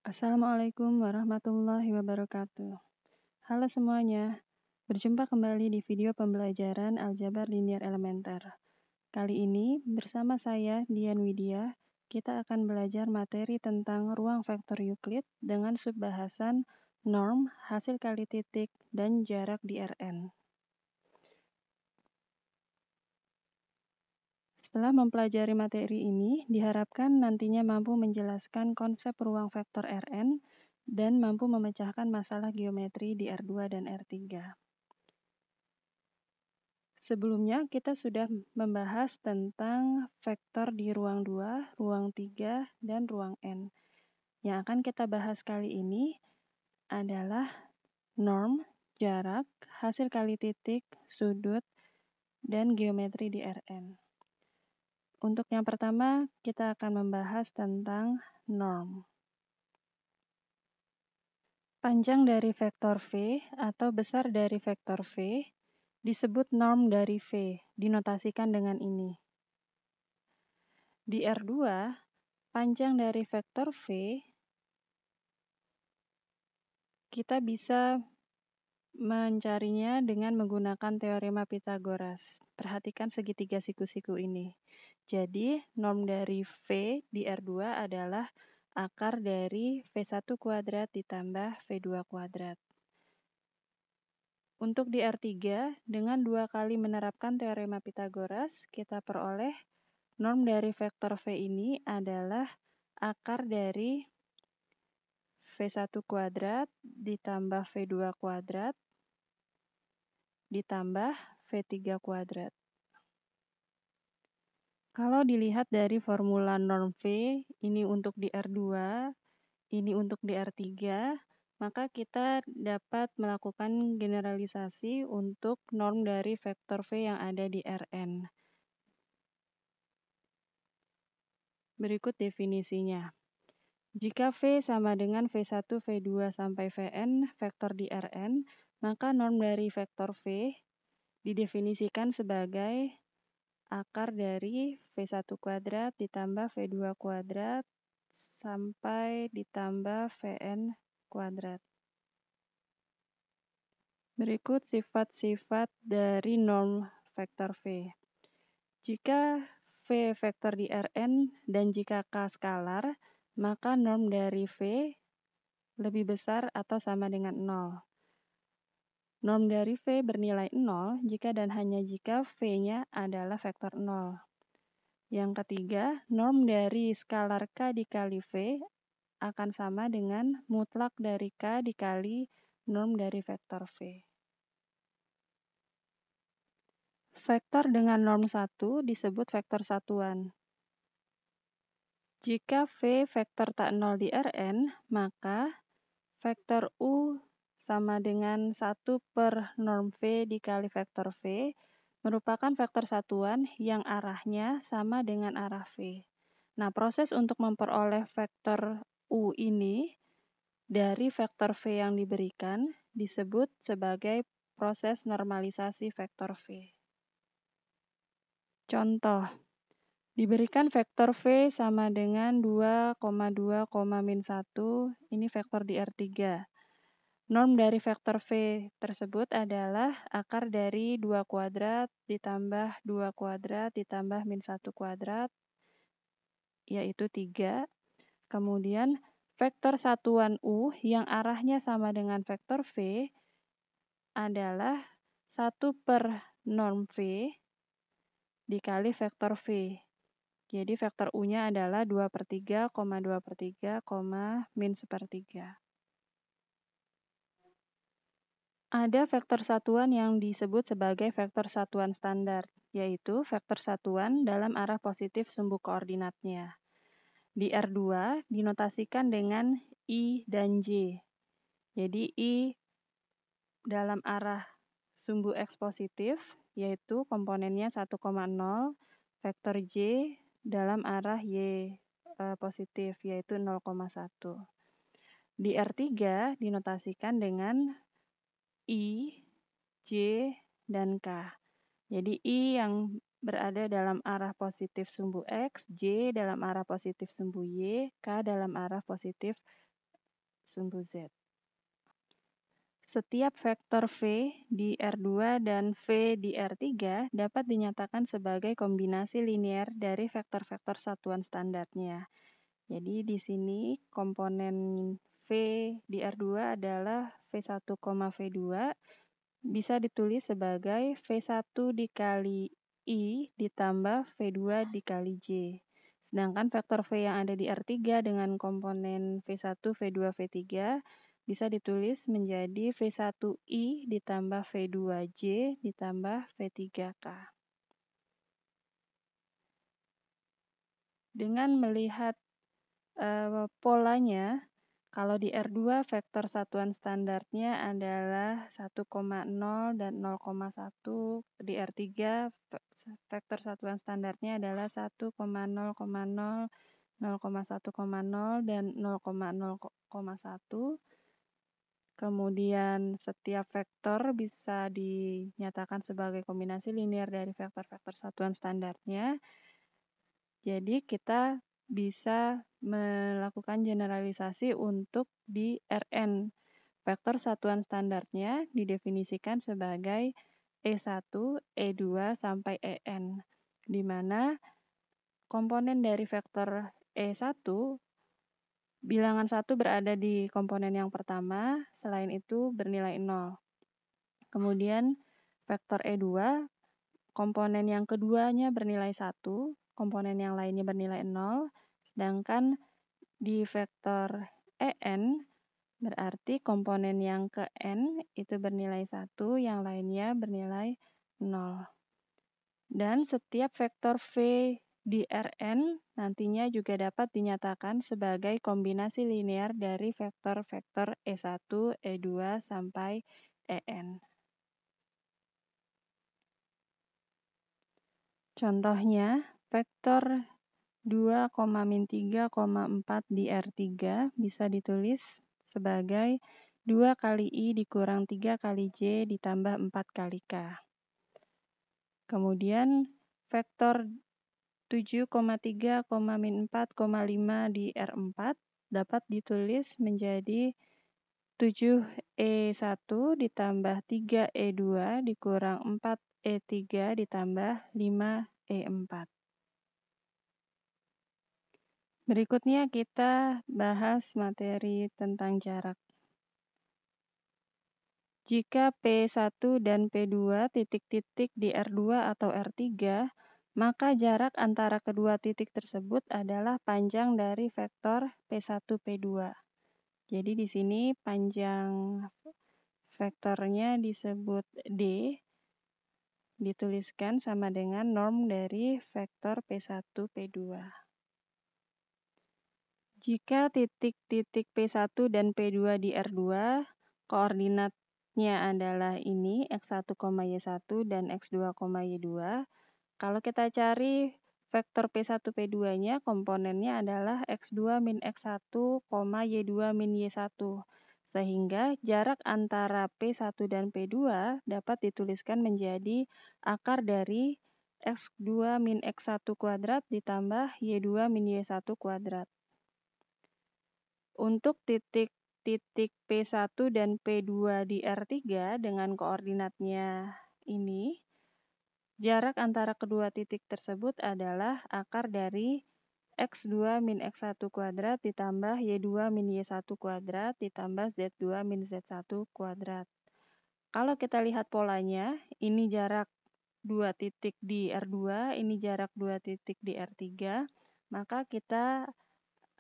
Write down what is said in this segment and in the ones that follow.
Assalamualaikum warahmatullahi wabarakatuh. Halo semuanya, berjumpa kembali di video pembelajaran aljabar linier elementer. Kali ini bersama saya Dian Widya, kita akan belajar materi tentang ruang vektor Euclid dengan subbahasan norm, hasil kali titik, dan jarak di Rn. Setelah mempelajari materi ini, diharapkan nantinya mampu menjelaskan konsep ruang vektor Rn dan mampu memecahkan masalah geometri di R2 dan R3. Sebelumnya, kita sudah membahas tentang vektor di ruang 2, ruang 3, dan ruang N. Yang akan kita bahas kali ini adalah norm, jarak, hasil kali titik, sudut, dan geometri di Rn. Untuk yang pertama, kita akan membahas tentang norm. Panjang dari vektor V atau besar dari vektor V disebut norm dari V, dinotasikan dengan ini. Di R2, panjang dari vektor V, kita bisa mencarinya dengan menggunakan teorema Pythagoras. Perhatikan segitiga siku-siku ini. Jadi, norm dari V di R2 adalah akar dari V1 kuadrat ditambah V2 kuadrat. Untuk di R3, dengan 2 kali menerapkan teorema Pythagoras, kita peroleh norm dari vektor V ini adalah akar dari V1 kuadrat ditambah V2 kuadrat ditambah V3 kuadrat. Kalau dilihat dari formula norm V, ini untuk di R2, ini untuk di R3, maka kita dapat melakukan generalisasi untuk norm dari vektor V yang ada di Rn. Berikut definisinya. Jika V sama dengan V1, V2, sampai Vn, vektor di Rn, maka norm dari vektor V didefinisikan sebagai akar dari V1 kuadrat ditambah V2 kuadrat sampai ditambah Vn kuadrat. Berikut sifat-sifat dari norm vektor V. Jika V vektor di Rn dan jika K skalar, maka norm dari V lebih besar atau sama dengan 0. Norm dari V bernilai 0 jika dan hanya jika V-nya adalah vektor 0. Yang ketiga, norm dari skalar K dikali V akan sama dengan mutlak dari K dikali norm dari vektor V. Vektor dengan norm 1 disebut vektor satuan. Jika V vektor tak 0 di Rn, maka vektor U sama dengan 1 per norm V dikali vektor V merupakan vektor satuan yang arahnya sama dengan arah V. Nah, proses untuk memperoleh vektor U ini dari vektor V yang diberikan disebut sebagai proses normalisasi vektor V. Contoh, diberikan vektor V sama dengan 2,2, min 1, ini vektor di R3. Norm dari vektor V tersebut adalah akar dari 2 kuadrat ditambah 2 kuadrat ditambah min 1 kuadrat, yaitu 3. Kemudian vektor satuan U yang arahnya sama dengan vektor V adalah 1 per norm V dikali vektor V. Jadi vektor U-nya adalah 2 per 3, 2 per 3, min 1/3. Ada vektor satuan yang disebut sebagai vektor satuan standar, yaitu vektor satuan dalam arah positif sumbu koordinatnya. Di R2 dinotasikan dengan I dan J. Jadi I dalam arah sumbu X positif, yaitu komponennya 1,0, vektor J dalam arah Y positif, yaitu 0,1. Di R3 dinotasikan dengan I, J, dan K. Jadi I yang berada dalam arah positif sumbu X, J dalam arah positif sumbu Y, K dalam arah positif sumbu Z. Setiap vektor V di R2 dan V di R3 dapat dinyatakan sebagai kombinasi linear dari vektor-vektor satuan standarnya. Jadi di sini komponen V di R2 adalah V1, V2 bisa ditulis sebagai V1 dikali I ditambah V2 dikali J. Sedangkan vektor V yang ada di R3 dengan komponen V1, V2, V3 bisa ditulis menjadi V1I ditambah V2J ditambah V3K. Dengan melihat polanya, kalau di R2 vektor satuan standarnya adalah 1,0 dan 0,1. Di R3 vektor satuan standarnya adalah 1,0,0, 0,1,0 dan 0,0,1. Kemudian setiap vektor bisa dinyatakan sebagai kombinasi linear dari vektor-vektor satuan standarnya. Jadi kita bisa melakukan generalisasi untuk di Rn. Vektor satuan standarnya didefinisikan sebagai E1, E2, sampai En, di mana komponen dari vektor E1 bilangan 1 berada di komponen yang pertama, selain itu bernilai 0. Kemudian vektor E2, komponen yang keduanya bernilai 1, komponen yang lainnya bernilai 0, sedangkan di vektor En berarti komponen yang ke N itu bernilai 1, yang lainnya bernilai 0. Dan setiap vektor V di Rn nantinya juga dapat dinyatakan sebagai kombinasi linear dari vektor-vektor E1, E2, sampai En. Contohnya, vektor 2,-3,4 di R3 bisa ditulis sebagai 2 kali I dikurang 3 kali J ditambah 4 kali K. Kemudian vektor 7,3, 4,5 di R4 dapat ditulis menjadi 7E1 ditambah 3E2 dikurang 4E3 ditambah 5E4. Berikutnya kita bahas materi tentang jarak. Jika P1 dan P2 titik-titik di R2 atau R3, maka jarak antara kedua titik tersebut adalah panjang dari vektor P1, P2. Jadi di sini panjang vektornya disebut D, dituliskan sama dengan norm dari vektor P1, P2. Jika titik-titik P1 dan P2 di R2, koordinatnya adalah ini, X1, Y1 dan X2, Y2. Kalau kita cari vektor P1, P2-nya, komponennya adalah X2 min X1, Y2 min Y1. Sehingga jarak antara P1 dan P2 dapat dituliskan menjadi akar dari X2 min X1 kuadrat ditambah Y2 min Y1 kuadrat. Untuk titik-titik P1 dan P2 di R3 dengan koordinatnya ini, jarak antara kedua titik tersebut adalah akar dari X2 min X1 kuadrat ditambah Y2 min Y1 kuadrat ditambah Z2 min Z1 kuadrat. Kalau kita lihat polanya, ini jarak dua titik di R2, ini jarak dua titik di R3, maka kita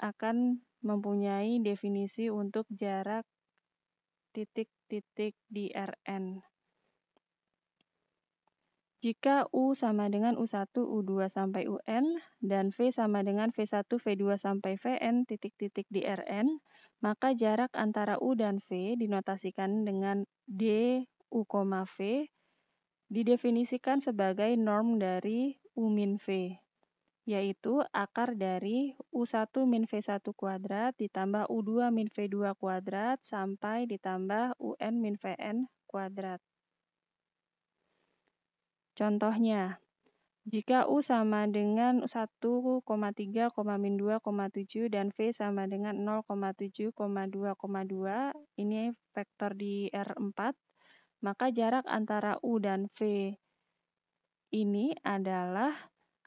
akan mempunyai definisi untuk jarak titik-titik di Rn. Jika U sama dengan U1, U2 sampai Un, dan V sama dengan V1, V2 sampai Vn titik-titik di Rn, maka jarak antara U dan V dinotasikan dengan D, U, V, didefinisikan sebagai norm dari U min V, yaitu akar dari U1 min V1 kuadrat ditambah U2 min V2 kuadrat sampai ditambah UN min Vn kuadrat. Contohnya, Jika U sama dengan 1,3, min 2, 7 dan V sama dengan 0,7, 2,2, ini vektor di R4, maka jarak antara U dan V ini adalah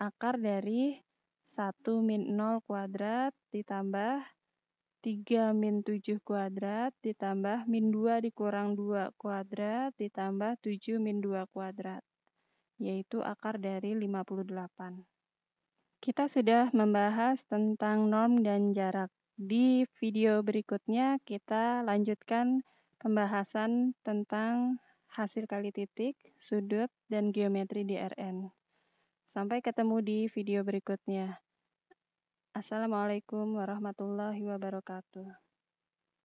akar dari 1 min 0 kuadrat ditambah 3 min 7 kuadrat ditambah min 2 dikurang 2 kuadrat ditambah 7 min 2 kuadrat, yaitu akar dari 58. Kita sudah membahas tentang norm dan jarak. Di video berikutnya kita lanjutkan pembahasan tentang hasil kali titik, sudut, dan geometri di Rn. Sampai ketemu di video berikutnya. Assalamualaikum warahmatullahi wabarakatuh.